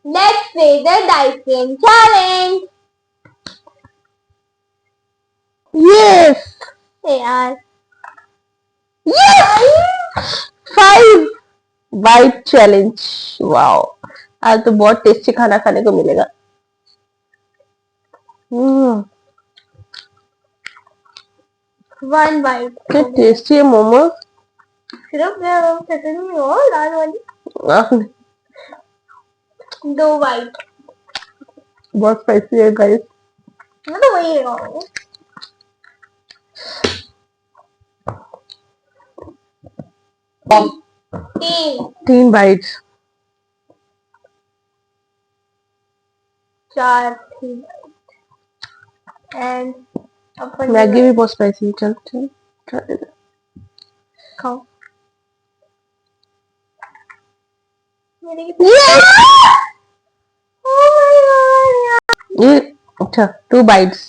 Let's play the dice game challenge. Yes. यार Yes. 5 bite challenge. Wow, आज तो बहुत टेस्टी खाना खाने को मिलेगा। वन बाइट क्या टेस्टी है मोमो। सिर्फ चटनी हो लाल वाली। दो बाइट बहुत स्पाइसी है गाइस। मैं तो वही लगाऊंगी। तीन बाइट्स। चार थी एंड अपन मैगी भी बहुत स्पाइसी है। चल चल चल खाओ। मेरे ये अच्छा 2 bites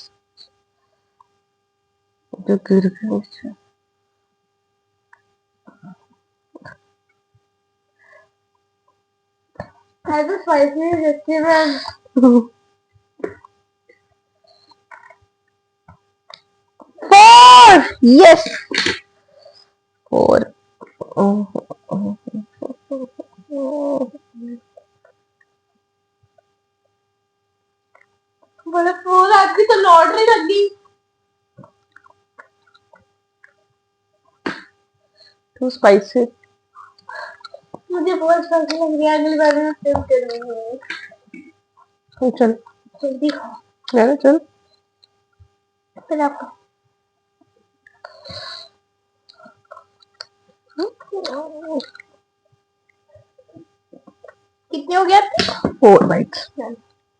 जो गिर गए। अच्छा तो स्पाइसी देखती मैं 4 yes 4 बोले फूल आपकी तो लॉटरी लग गई। Too spicy. मुझे बहुत स्पाइसी लग रही है। अगली बार मैं फिर करूंगी। चल जल्दी खाओ चल फिर आपको कितने हो गया आपके? 4 bites।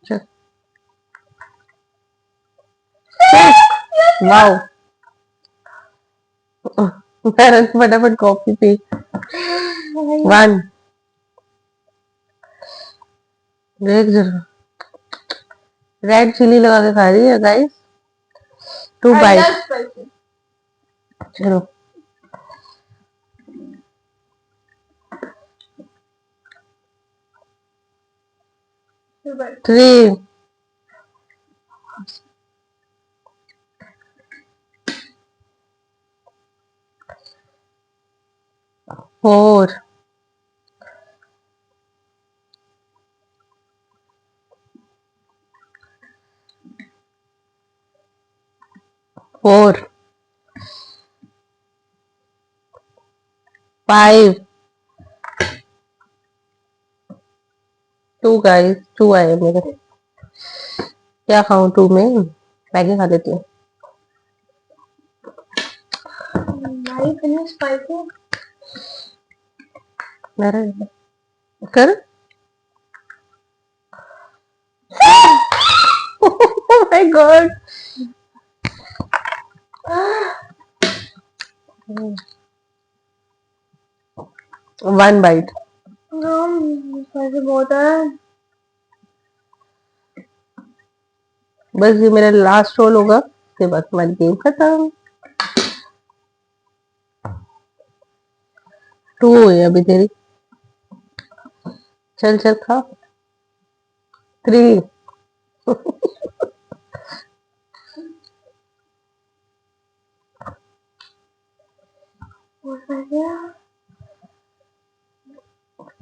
चल वाओ फटाफट कॉफी पी। 1 देख जरा रेड चिली लगा के खा रही है गाइस। 2 bites। चलो 3 4 4 5 2 गाइस 2 आए मेरे। क्या खाऊं 2 में? मैगी खा लेती हूँ। इतनी स्पाइसी मेरा कर oh my god 1 bite। Spicy बहुत है। बस ये मेरा लास्ट रोल होगा उसके बाद हमारी गेम खत्म। 2 है अभी तेरी। चल चल खा 3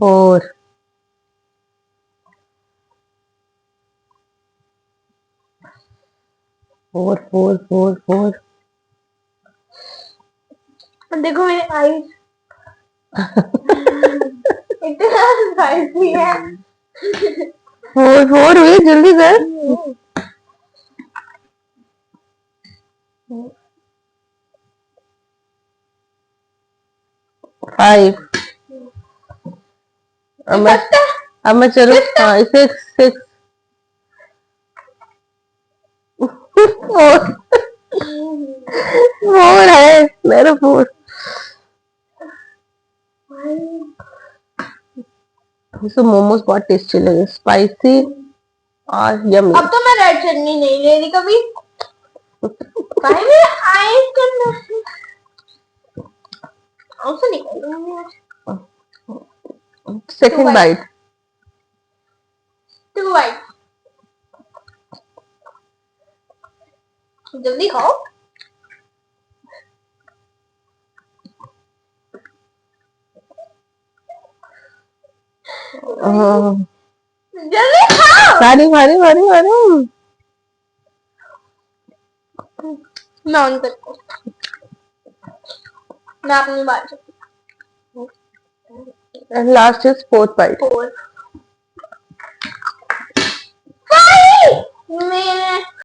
4 4 4 4 4 देखो मेरे आईज इतना स्पाइसी है। 4 4 हुई जल्दी कर। 5 अब मैं चलो हाँ 6 4 है मेरा 4। इसको मोमोज बहुत टेस्टी लगे स्पाइसी और यम्मी। अब तो मैं रेड चटनी नहीं ले रही कभी। भाई मेरा आईज करना उसे निकाल दूंगी। सेकंड बाइट 2 बाइट, जल्दी खाओ। जल्दी खाओ। खारी खारी खारी खारी। मैं ऑन करती हूँ, मैं अपनी बात And last is fourth bite. 4 मेरे